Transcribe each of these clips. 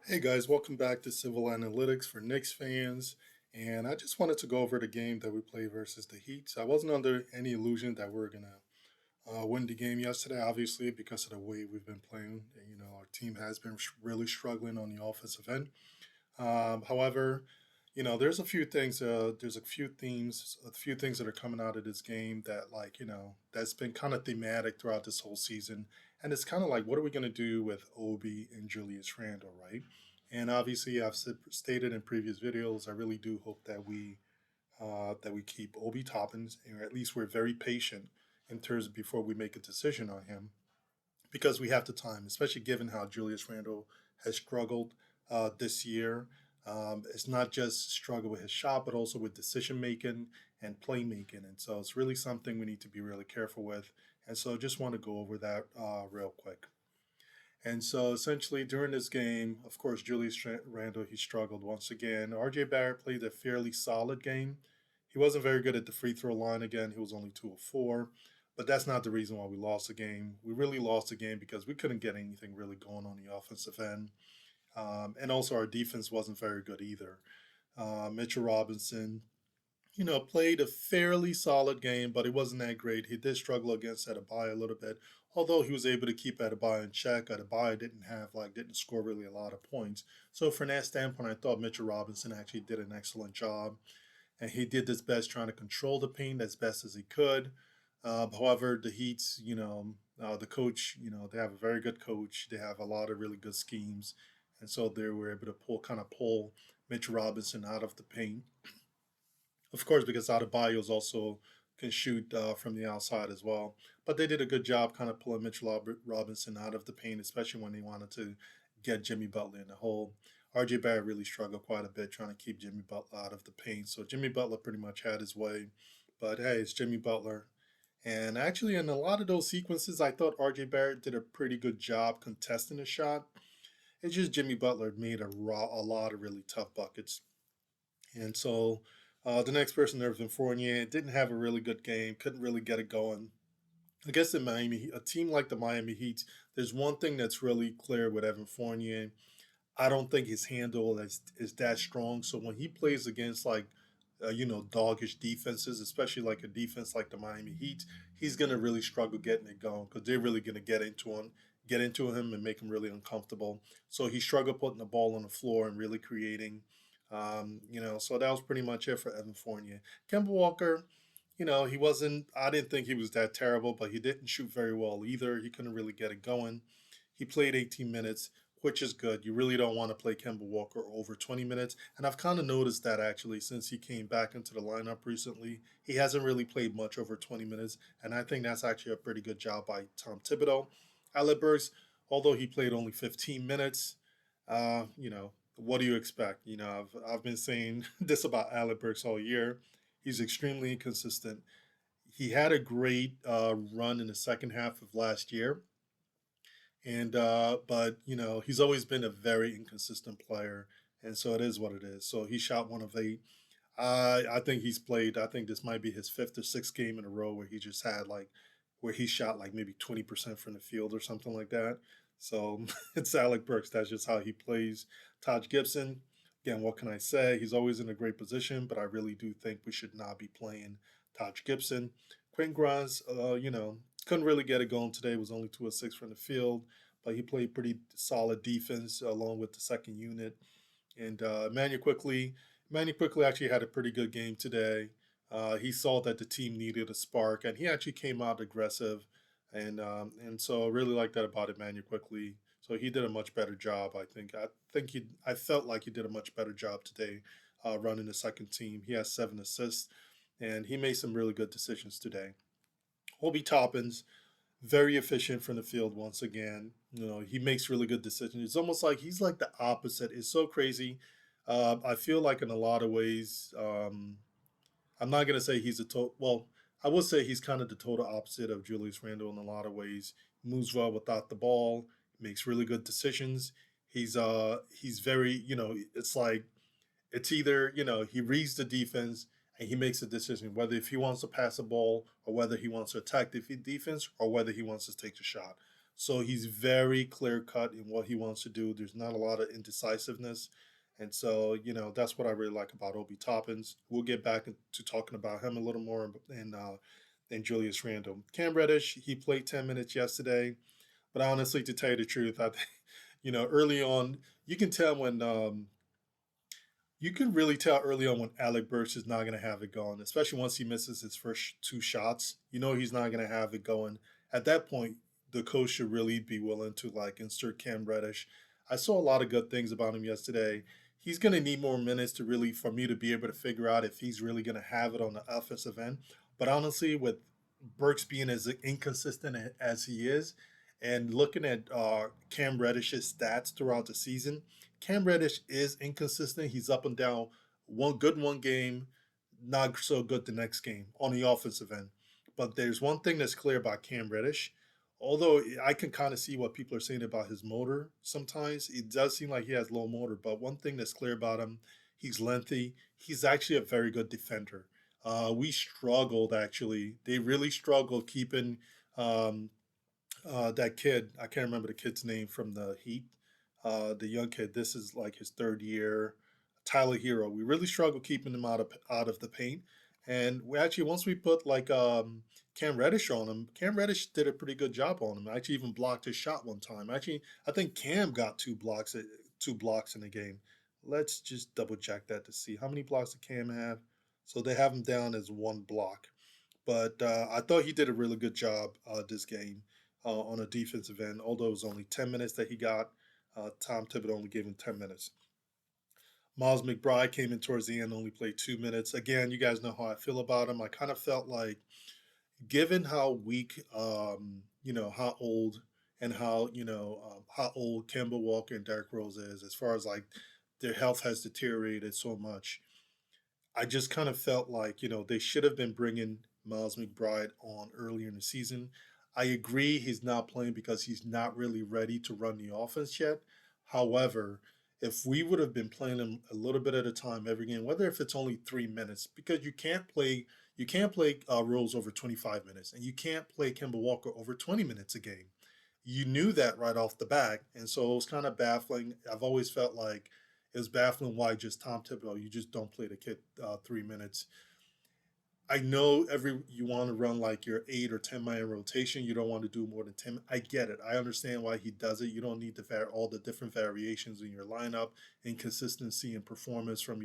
Hey guys, welcome back to Civil Analytics for Knicks fans. And I just wanted to go over the game that we played versus the Heat. So I wasn't under any illusion that we are going to win the game yesterday, obviously, because of the way we've been playing. Our team has been really struggling on the offensive end. However, there's a few things, there's a few themes, a few things that are coming out of this game that, that's been kind of thematic throughout this whole season. And it's kind of like, what are we going to do with Obi and Julius Randle, right? And obviously, I've stated in previous videos, I really do hope that we keep Obi Toppins, or at least we're very patient in terms of before we make a decision on him, because we have the time, especially given how Julius Randle has struggled this year. It's not just struggle with his shot, but also with decision making and playmaking. And so it's really something we need to be really careful with. And so I just want to go over that real quick. And so essentially during this game, of course, Julius Randle, he struggled once again. RJ Barrett played a fairly solid game. He wasn't very good at the free throw line again. He was only 2 of 4. But that's not the reason why we lost the game. We really lost the game because we couldn't get anything really going on the offensive end. And also our defense wasn't very good either. Mitchell Robinson, played a fairly solid game, but it wasn't that great. He did struggle against Adebayo a little bit, although he was able to keep Adebayo in check. Adebayo didn't score really a lot of points. So from that standpoint, I thought Mitchell Robinson actually did an excellent job, and he did his best trying to control the paint as best as he could. However, the Heat's, the coach, they have a very good coach. They have a lot of really good schemes, and so they were able to pull Mitchell Robinson out of the paint, of course, because Adebayo's also can shoot from the outside as well. But they did a good job kind of pulling Mitchell Robinson out of the paint, especially when they wanted to get Jimmy Butler in the hole. RJ Barrett really struggled quite a bit trying to keep Jimmy Butler out of the paint. So Jimmy Butler pretty much had his way. But hey, it's Jimmy Butler. And actually, in a lot of those sequences, I thought RJ Barrett did a pretty good job contesting the shot. It's just Jimmy Butler made a lot of really tough buckets. And so the next person there was Fournier. Didn't have a really good game. Couldn't really get it going. I guess in Miami, a team like the Miami Heat, there's one thing that's really clear with Evan Fournier. I don't think his handle is that strong. So when he plays against doggish defenses, especially like a defense like the Miami Heat, he's gonna really struggle getting it going because they're really gonna get into him and make him really uncomfortable. So he struggled putting the ball on the floor and really creating. So that was pretty much it for Evan Fournier. Kemba Walker, he wasn't. I didn't think he was that terrible, but he didn't shoot very well either. He couldn't really get it going. He played 18 minutes, which is good. You really don't want to play Kemba Walker over 20 minutes. And I've kind of noticed that actually since he came back into the lineup recently. He hasn't really played much over 20 minutes. And I think that's actually a pretty good job by Tom Thibodeau. Alec Burks, although he played only 15 minutes, uh, you know, what do you expect? I've been saying this about Alec Burks all year. He's extremely inconsistent. He had a great run in the second half of last year, and but he's always been a very inconsistent player, and so it is what it is. So he shot 1 of 8. I think he's played. I think this might be his fifth or sixth game in a row where he just had where he shot like maybe 20% from the field or something like that. So it's Alec Burks. That's just how he plays. Taj Gibson. Again, what can I say? He's always in a great position, but I really do think we should not be playing Taj Gibson. Quinn Grimes, couldn't really get it going today. Was only 2 of 6 from the field, but he played pretty solid defense along with the second unit. And Emmanuel quickly actually had a pretty good game today. He saw that the team needed a spark, and he actually came out aggressive, and so I really like that about Emmanuel quickly. So he did a much better job. I felt like he did a much better job today, running the second team. He has 7 assists, and he made some really good decisions today. Obi Toppins, very efficient from the field once again. He makes really good decisions. It's almost like he's like the opposite. It's so crazy. I feel like in a lot of ways, I'm not gonna say he's a total. Well, I would say he's kind of the total opposite of Julius Randle in a lot of ways. He moves well without the ball. Makes really good decisions. He's very it's like it's either, he reads the defense and he makes a decision whether if he wants to pass the ball or whether he wants to attack the defense or whether he wants to take the shot. So he's very clear cut in what he wants to do. There's not a lot of indecisiveness. And so, that's what I really like about Obi Toppins. We'll get back into talking about him a little more and Julius Randle. Cam Reddish, he played 10 minutes yesterday. But honestly, to tell you the truth, I think, early on, you can tell when you can really tell early on when Alec Burks is not going to have it going, especially once he misses his first two shots. You know he's not going to have it going. At that point, the coach should really be willing to like insert Cam Reddish. I saw a lot of good things about him yesterday. He's going to need more minutes to really for me to be able to figure out if he's really going to have it on the offensive end. But honestly, with Burks being as inconsistent as he is, and looking at Cam Reddish's stats throughout the season, Cam Reddish is inconsistent. He's up and down. One game, not so good the next game on the offensive end. But there's one thing that's clear about Cam Reddish. Although I can kind of see what people are saying about his motor sometimes, it does seem like he has low motor. But one thing that's clear about him, he's lengthy. He's actually a very good defender. We struggled actually. They really struggled keeping um, that kid. I can't remember the kid's name from the Heat. The young kid. This is like his third year. Tyler Hero. We really struggled keeping him out of the paint. And we actually once we put like Cam Reddish on him, Cam Reddish did a pretty good job on him. Actually, even blocked his shot one time. Actually, I think Cam got two blocks in the game. Let's just double check that to see how many blocks did Cam have. So they have him down as one block. But I thought he did a really good job this game on a defensive end, although it was only 10 minutes that he got. Tom Thibodeau only gave him 10 minutes. Miles McBride came in towards the end, only played 2 minutes. Again, you guys know how I feel about him. I kind of felt like, given how weak, how old and how old Kemba Walker and Derrick Rose is, as far as like their health has deteriorated so much, I just kind of felt like, they should have been bringing Miles McBride on earlier in the season. I agree he's not playing because he's not really ready to run the offense yet. However, if we would have been playing him a little bit at a time every game, whether if it's only 3 minutes, because you can't play Rose over 25 minutes, and you can't play Kemba Walker over 20 minutes a game. You knew that right off the bat, and so it was kind of baffling. I've always felt like it was baffling why just Tom Thibodeau, you just don't play the kid 3 minutes. I know every you want to run like your 8 or 10 man rotation. You don't want to do more than 10. I get it. I understand why he does it. You don't need all the different variations in your lineup, inconsistency in performance from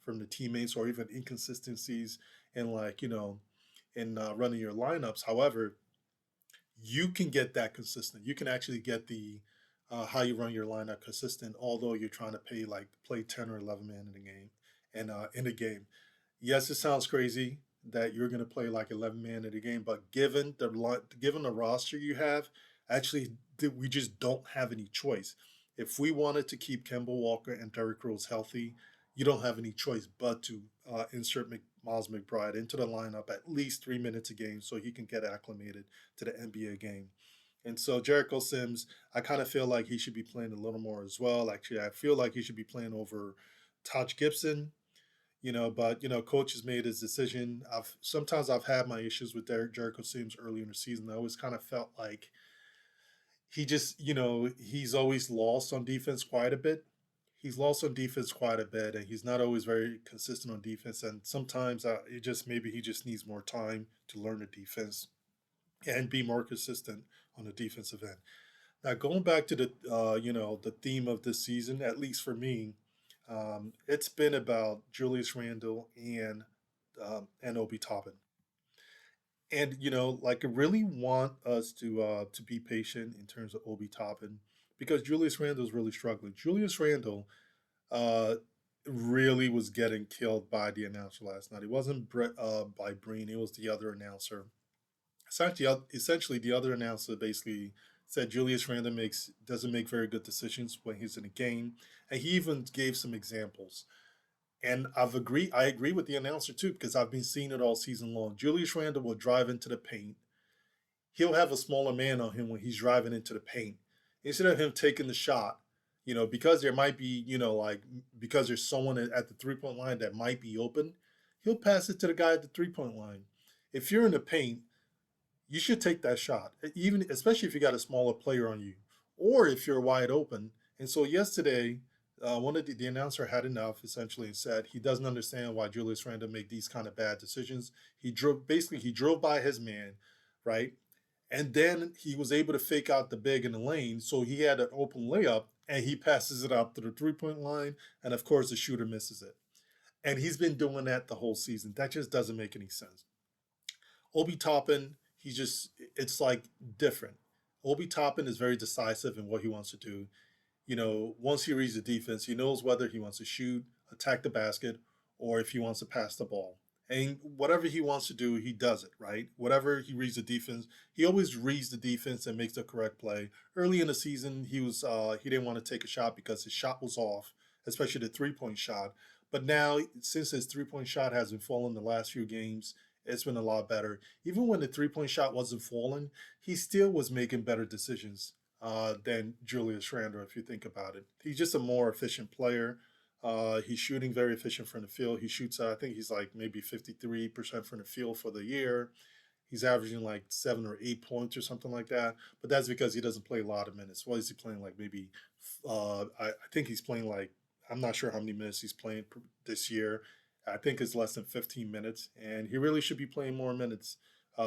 the teammates, or even inconsistencies in like in running your lineups. However, you can get that consistent. You can actually get the how you run your lineup consistent, although you're trying to play 10 or 11 man in the game and in the game. Yes, it sounds crazy that you're going to play like 11 man in the game, but given the roster you have, actually we just don't have any choice. If we wanted to keep Kemba Walker and Derrick Rose healthy, you don't have any choice but to insert Miles McBride into the lineup at least 3 minutes a game so he can get acclimated to the NBA game. And so Jericho Sims, I kind of feel like he should be playing a little more as well. Actually, I feel like he should be playing over Taj Gibson. But coach has made his decision. I've had my issues with Jericho Sims early in the season. I always kind of felt like he just, he's always lost on defense quite a bit. He's lost on defense quite a bit, and he's not always very consistent on defense. And sometimes maybe he just needs more time to learn the defense and be more consistent on the defensive end. Now, going back to the theme of this season, at least for me, it's been about Julius Randle and Obi Toppin. And like I really want us to be patient in terms of Obi Toppin because Julius Randle is really struggling. Julius Randle uh, really was getting killed by the announcer last night. It wasn't by Breen; it was the other announcer. Essentially, the other announcer basically said Julius Randle doesn't make very good decisions when he's in a game, and he even gave some examples. And I agree with the announcer too because I've been seeing it all season long. Julius Randle will drive into the paint. He'll have a smaller man on him when he's driving into the paint. Instead of him taking the shot, because there might be, like because there's someone at the 3 point line that might be open, he'll pass it to the guy at the 3 point line. If you're in the paint, you should take that shot, even especially if you got a smaller player on you, or if you're wide open. And so yesterday, one of the announcer had enough essentially and said he doesn't understand why Julius Randle make these kind of bad decisions. He drove by his man, right, and then he was able to fake out the big in the lane, so he had an open layup, and he passes it out to the 3 point line, and of course the shooter misses it. And he's been doing that the whole season. That just doesn't make any sense. Obi Toppin, he just it's like different. Obi Toppin is very decisive in what he wants to do. Once he reads the defense, he knows whether he wants to shoot, attack the basket, or if he wants to pass the ball. And whatever he wants to do, he does it, right? Whatever he reads the defense, he always reads the defense and makes the correct play. Early in the season, he didn't want to take a shot because his shot was off, especially the 3 point shot. But now, since his 3 point shot hasn't fallen the last few games, it's been a lot better. Even when the 3 point shot wasn't falling, he still was making better decisions than Julius Randle, if you think about it. He's just a more efficient player. He's shooting very efficient from the field. He shoots, I think he's like maybe 53% from the field for the year. He's averaging like 7 or 8 points or something like that. But that's because he doesn't play a lot of minutes. What is he playing like? Maybe, I think he's playing like, I'm not sure how many minutes he's playing this year. I think it's less than 15 minutes. And he really should be playing more minutes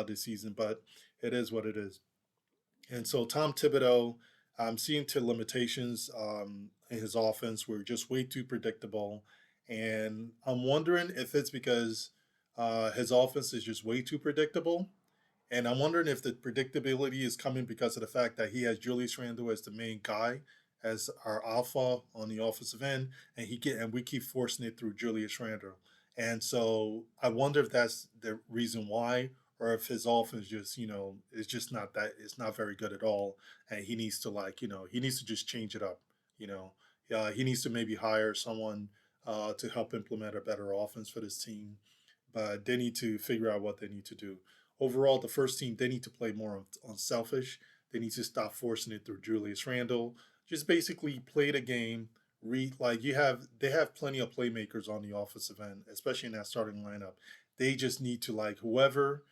this season. But it is what it is. And so Tom Thibodeau, I'm seeing to limitations in his offense. We're just way too predictable. And I'm wondering if it's because his offense is just way too predictable. And I'm wondering if the predictability is coming because of the fact that he has Julius Randle as the main guy, as our alpha on the offensive end, and we keep forcing it through Julius Randle. And so I wonder if that's the reason why, or if his offense just is just not that it's not very good at all, and he needs to he needs to just change it up. You know, he needs to maybe hire someone to help implement a better offense for this team, but they need to figure out what they need to do. Overall, the first team, they need to play more on selfish. They need to stop forcing it through Julius Randle. Just basically play the game. Read like you have. They have plenty of playmakers on the offensive end, especially in that starting lineup. They just need to whoever,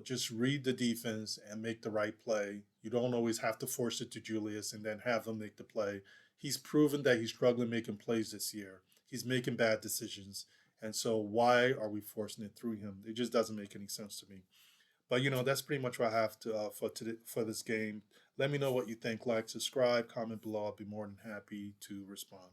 just read the defense and make the right play. You don't always have to force it to Julius and then have him make the play. He's proven that he's struggling making plays this year. He's making bad decisions. And so why are we forcing it through him? It just doesn't make any sense to me. But that's pretty much what I have to for this game. Let me know what you think. Like, subscribe, comment below. I'll be more than happy to respond.